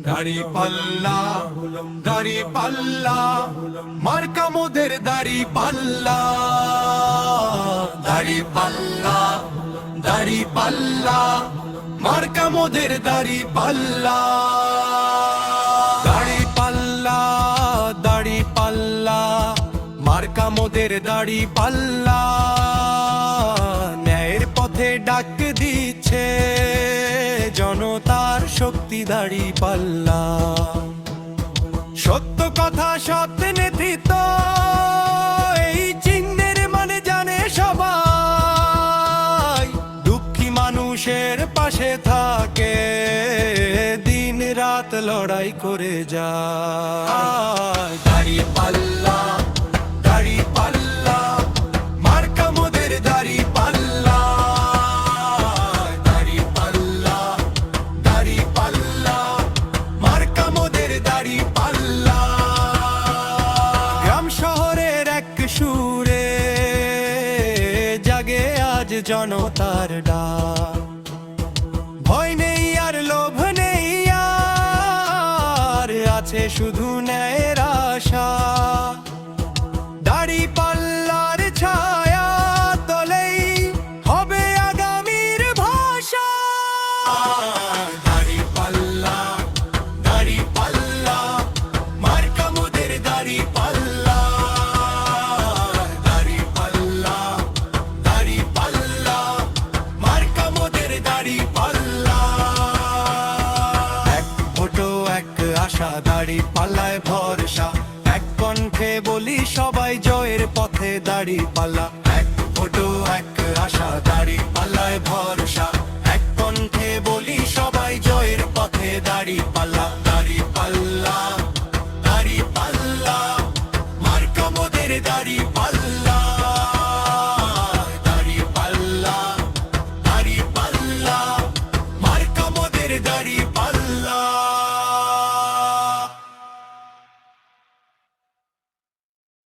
দাড়ি পাল্লা দাড়ি পাল্লা মার্কা মোদের দাড়ি পাল্লা দাড়ি পাল্লা দাড়ি পাল্লা মার্কা মোদের দাড়ি পাল্লা দাড়ি পাল্লা দাড়ি পাল্লা মার্কা মোদের দাড়ি পাল্লা ন্যায়ের পথে ডাক দিচ্ছে জনতার শক্তি দাড়ি পাল্লা সত্য কথা সত্য নেতৃত্ব এই চিহ্নের মানে জানে সবাই দুঃখী মানুষের পাশে থাকে দিন রাত লড়াই করে যায় দাড়ি পাল্লা দাড়ি পাল্লা মার্কা মোদের দাড়ি পাল্লা দাড়ি পাল্লা দাড়ি পাল্লা মার্কা মোদের দাড়ি পাল্লা গ্রাম শহরের এক সুরে জাগে আজ জনতার ডাক ভয় নেই আর লোভ নেই আর আছে শুধু ন্যায়ের আশা দাড়ি পাল্লার ছায়া তলেই হবে আগামীর ভাষা দাড়ি পাল্লা দাড়ি পাল্লা মার্কা মোদের দাড়ি পাল্লা দাড়ি পাল্লা দাড়ি পাল্লা মার্কা মোদের দাড়ি পাল্লা এক ফটো এক আশা দাড়ি পাল্লায় ভরসা এক কণ্ঠে বলি সবাই জয়ের পথে দাড়ি পাল্লা